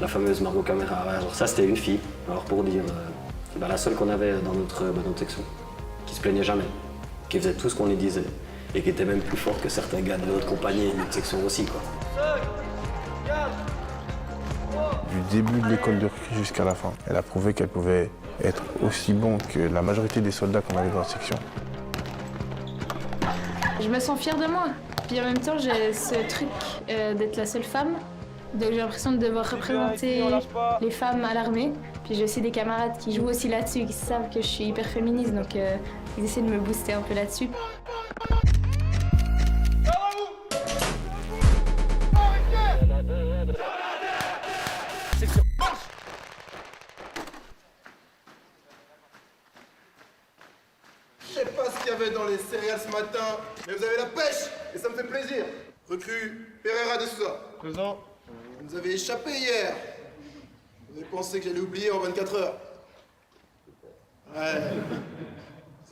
la fameuse Margot Caméra. Alors ça, c'était une fille. Alors pour dire, la seule qu'on avait dans notre section, qui se plaignait jamais, qui faisait tout ce qu'on lui disait, et qui était même plus forte que certains gars de notre compagnie et de notre section aussi, quoi. Du début de l'école de recrue jusqu'à la fin, elle a prouvé qu'elle pouvait être aussi bon que la majorité des soldats qu'on avait dans la section. Je me sens fière de moi. Puis en même temps, j'ai ce truc d'être la seule femme. Donc j'ai l'impression de devoir représenter les femmes à l'armée. Puis j'ai aussi des camarades qui jouent aussi là-dessus, qui savent que je suis hyper féministe. Donc ils essaient de me booster un peu là-dessus. Je sais pas ce qu'il y avait dans les céréales ce matin, mais vous avez la pêche et ça me fait plaisir. Recrue Pereira de Sousa. Présent. Vous nous avez échappé hier. Vous avez pensé que j'allais oublier en 24 heures. Ouais.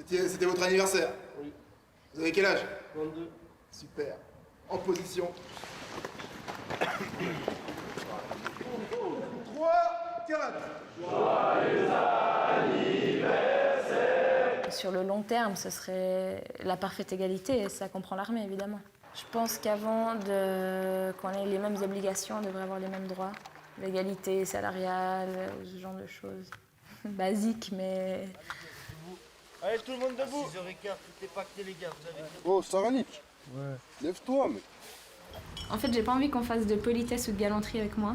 C'était votre anniversaire. Oui. Vous avez quel âge? 22. Super. En position. 3, 4. Sur le long terme, ce serait la parfaite égalité, et ça comprend l'armée, évidemment. Je pense qu'avant qu'on ait les mêmes obligations, on devrait avoir les mêmes droits. L'égalité salariale, ce genre de choses. Basiques, mais... Allez, tout le monde debout. 6h15, tout est pacté, les gars. Vous avez... Oh, Saranik. Ouais. Lève-toi, mec. En fait, j'ai pas envie qu'on fasse de politesse ou de galanterie avec moi.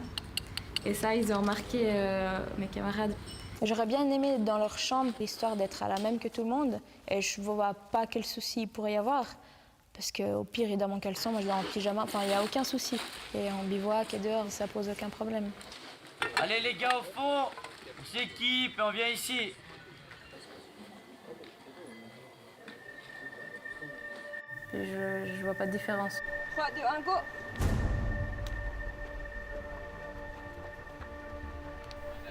Et ça, ils ont remarqué, mes camarades. J'aurais bien aimé être dans leur chambre, histoire d'être à la même que tout le monde. Et je vois pas quel souci il pourrait y avoir. Parce qu'au pire, il dort mon caleçon, moi je dors en pyjama. Enfin, il n'y a aucun souci. Et en bivouac et dehors, ça pose aucun problème. Allez les gars, au fond, on s'équipe et on vient ici. Je vois pas de différence. 3, 2, 1, go!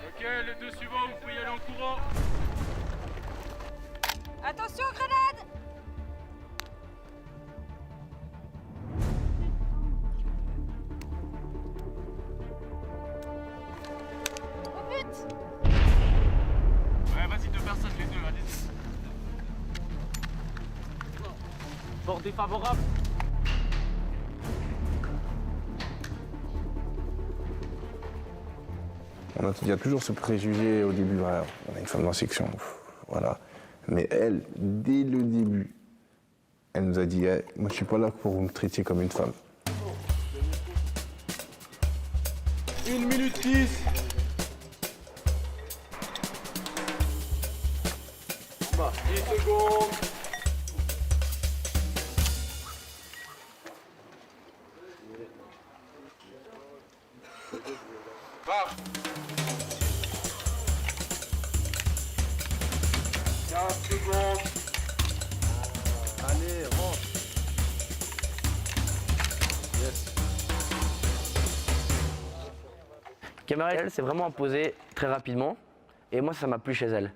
Ok, les deux suivants, vous pouvez y aller en courant. Attention, grenade! Au but! Ouais, vas-y, deux personnes, les deux, allez-y. Bord défavorable. Il y a toujours ce préjugé au début, voilà, on a une femme dans la section, voilà. Mais elle, dès le début, elle nous a dit, hey, moi je suis pas là pour vous me traiter comme une femme. 1 minute 10. Bah, 10 secondes. Pars. 15 secondes. Allez, rentre. Yes. Caméra, elle s'est vraiment imposée très rapidement. Et moi, ça m'a plu chez elle.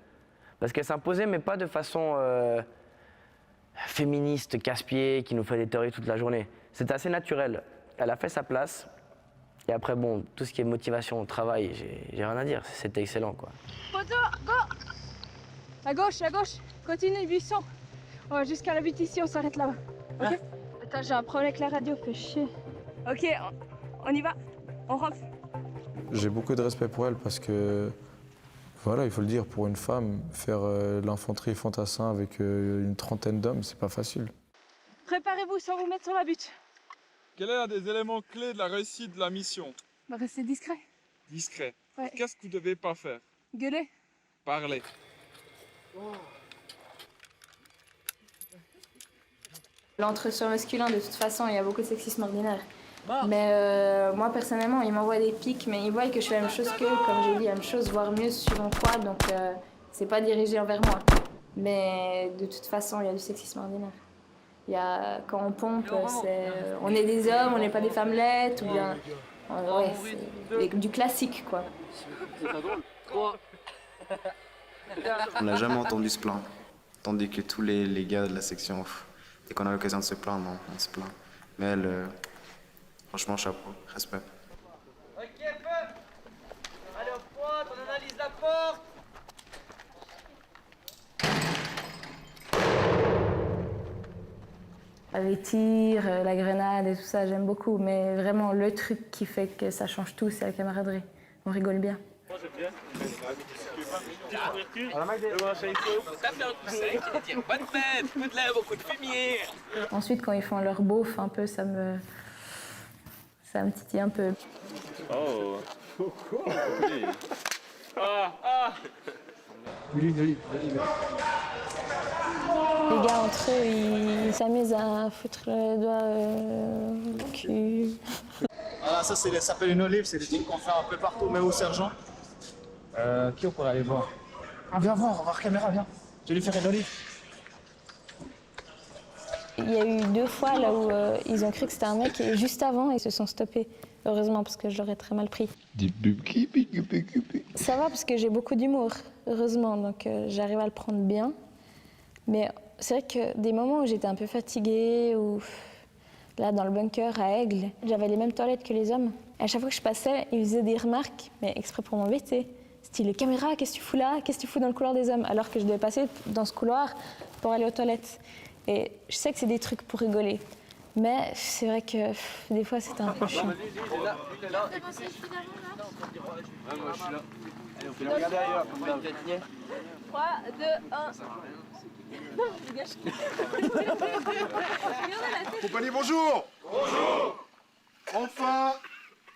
Parce qu'elle s'imposait, mais pas de façon féministe, casse-pied, qui nous fait des théories toute la journée. C'était assez naturel. Elle a fait sa place. Et après, bon, tout ce qui est motivation au travail, j'ai rien à dire. C'était excellent, quoi. Poteau, go! À gauche, continue, buisson. On va jusqu'à la butte ici, on s'arrête là-bas. Ok? Attends, j'ai un problème avec la radio, fait chier. Ok, on y va, on rentre. J'ai beaucoup de respect pour elle parce que, voilà, il faut le dire, pour une femme, faire l'infanterie fantassin avec une trentaine d'hommes, c'est pas facile. Préparez-vous sans vous mettre sur la butte. Quel est un des éléments clés de la réussite de la mission? Bah, restez discret. Discret. Ouais. Qu'est-ce que vous devez pas faire? Gueuler. Parler. L'entretien masculin, de toute façon, il y a beaucoup de sexisme ordinaire. Mais moi, personnellement, ils m'envoient des pics, mais ils voient que je fais la même chose qu'eux, comme j'ai dit, la même chose, voire mieux sur mon quad, donc c'est pas dirigé envers moi. Mais de toute façon, il y a du sexisme ordinaire. Il y a, quand on pompe, on est des hommes, on n'est pas des femmelettes, ou bien... ouais, c'est du classique, quoi. On n'a jamais entendu se plaindre. Tandis que tous les gars de la section, dès qu'on a l'occasion de se plaindre, on se plaint. Mais elle, franchement, chapeau, respect. Ok, feu! porte. Les tirs, la grenade et tout ça, j'aime beaucoup. Mais vraiment, le truc qui fait que ça change tout, c'est la camaraderie. On rigole bien. Ensuite, quand ils font leur beauf, un peu, ça me titille un peu. Oh. Les gars, entre eux, ils s'amusent à foutre le doigt au cul. Voilà, ça s'appelle une olive, c'est des trucs qu'on fait un peu partout, même au sergent. Qui on pourrait aller voir? Viens voir, on va voir caméra, viens. Je vais lui faire une olive. Il y a eu 2 fois là où ils ont cru que c'était un mec et juste avant, ils se sont stoppés. Heureusement, parce que je l'aurais très mal pris. Ça va parce que j'ai beaucoup d'humour, heureusement, donc j'arrive à le prendre bien. Mais c'est vrai que des moments où j'étais un peu fatiguée, ou là dans le bunker à Aigle, j'avais les mêmes toilettes que les hommes. À chaque fois que je passais, ils faisaient des remarques, mais exprès pour m'embêter. Style, caméra, qu'est-ce que tu fous là? Qu'est-ce que tu fous dans le couloir des hommes? Alors que je devais passer dans ce couloir pour aller aux toilettes. Et je sais que c'est des trucs pour rigoler. Mais c'est vrai que des fois c'était un peu chiant. Moi je suis là. Allez, on peut le regarder ailleurs. 3, 2, 1. Compagnie, bonjour. Bonjour. Enfin,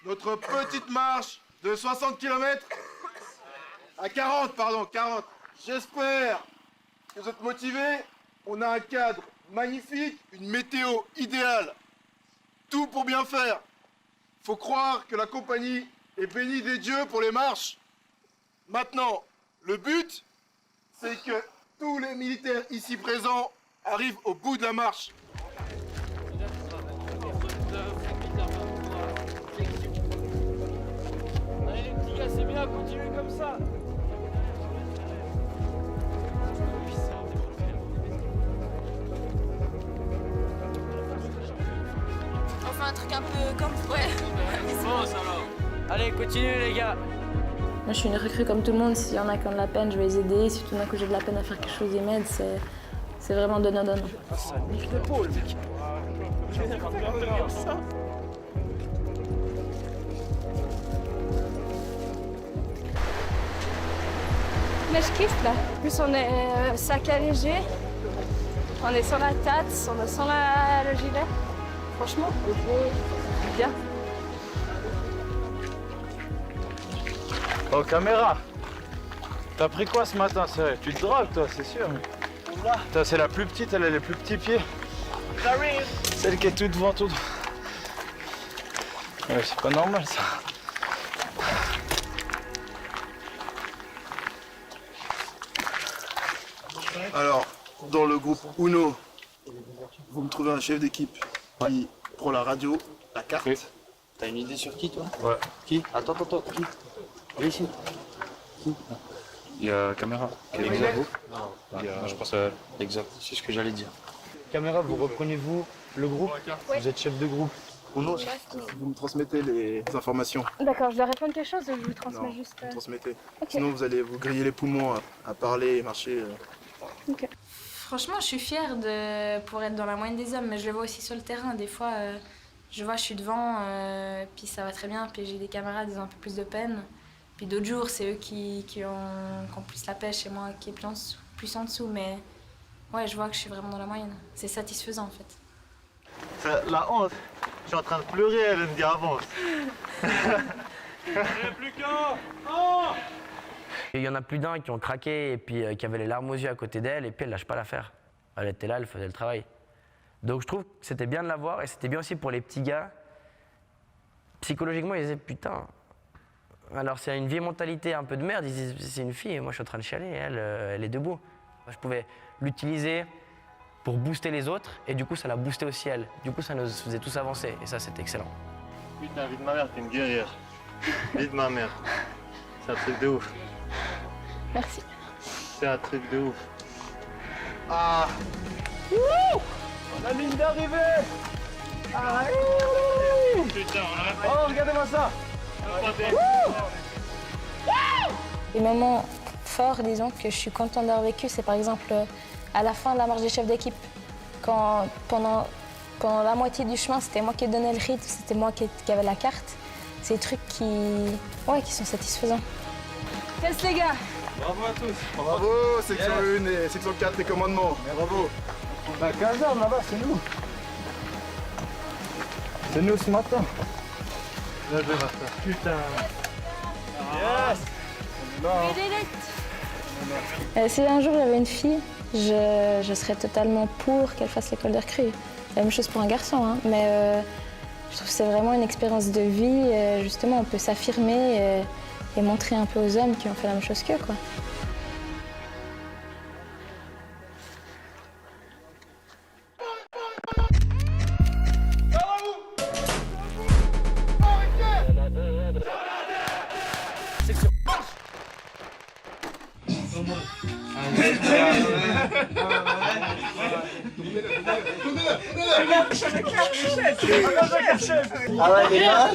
notre petite marche de 60 km à 40, pardon, 40. J'espère que vous êtes motivés. On a un cadre magnifique, une météo idéale. Tout pour bien faire. Faut croire que la compagnie est bénie des dieux pour les marches. Maintenant, le but, c'est que tous les militaires ici présents arrivent au bout de la marche. Allez les petits gars, c'est bien, continuez comme ça. On fait un truc un peu comme... Ouais. Bon, ça va. Allez, continuez les gars. Moi, je suis une recrue comme tout le monde. S'il y en a qui ont de la peine, je vais les aider. Si tout d'un coup j'ai de la peine à faire quelque chose, ils m'aident. C'est vraiment donnant-donnant. Ça nique l'épaule, mec. Mais je kiffe là. En plus, on est sac allégé. On est sans la tâte, on est sans le gilet. Franchement, c'est bien. Oh, caméra. T'as pris quoi ce matin, sérieux? Tu te drogues, toi, c'est sûr. Putain, c'est la plus petite, elle a les plus petits pieds. J'arrive. Celle qui est toute devant, toute. Ouais, c'est pas normal, ça. Alors, dans le groupe Uno, vous me trouvez un chef d'équipe qui prend la radio, la carte. Oui. T'as une idée sur qui, toi? Ouais. Qui? Attends, qui? Viens ici. Il y a caméra. Exact. Non, je pense à exact. C'est ce que j'allais dire. Caméra, vous reprenez-vous le groupe? Vous êtes chef de groupe. Uno, vous me transmettez les informations. D'accord, je dois répondre quelque chose ou je vous transmets Non, juste... vous me transmettez. Ok. Sinon, vous allez vous griller les poumons à parler et marcher. Ok. Franchement, je suis fière de pouvoir être dans la moyenne des hommes, mais je le vois aussi sur le terrain. Des fois, je vois, je suis devant, puis ça va très bien, puis j'ai des camarades, ils ont un peu plus de peine. Puis d'autres jours, c'est eux qui ont plus la pêche et moi qui est plus en dessous. Mais ouais, je vois que je suis vraiment dans la moyenne. C'est satisfaisant en fait. La honte. Je suis en train de pleurer, elle me dit avance. Plus qu'un. Oh. Il y en a plus d'un qui ont craqué et puis qui avaient les larmes aux yeux à côté d'elle et puis elle lâche pas l'affaire. Elle était là, elle faisait le travail. Donc je trouve que c'était bien de la voir et c'était bien aussi pour les petits gars. Psychologiquement, ils disaient putain. Alors c'est une vieille mentalité un peu de merde, ils disent c'est une fille, moi je suis en train de chialer, elle est debout. Je pouvais l'utiliser pour booster les autres et du coup ça l'a boosté aussi elle. Du coup ça nous faisait tous avancer et ça c'était excellent. Putain, vie de ma mère, t'es une guerrière. Vie de ma mère. C'est un truc de ouf. Merci. C'est un truc de ouf. Ah. Wouh. La ligne d'arrivée. Ah. Putain, oh, regardez-moi ça. Les moments forts, disons, que je suis contente d'avoir vécu, c'est par exemple à la fin de la marche des chefs d'équipe, quand pendant la moitié du chemin, c'était moi qui donnais le rythme, c'était moi qui avait la carte. C'est des trucs qui sont satisfaisants. Yes les gars. Bravo à tous. Bravo, section 1 et section 4 des commandements. Bravo. On a 15 heures là-bas, c'est nous. C'est nous ce matin. Là, je vais faire. Putain. Yes. Si un jour j'avais une fille, je serais totalement pour qu'elle fasse l'école de recrue. La même chose pour un garçon, hein, mais je trouve que c'est vraiment une expérience de vie. Justement, on peut s'affirmer et montrer un peu aux hommes qui ont fait la même chose qu'eux, quoi. Ah ouais, les gars.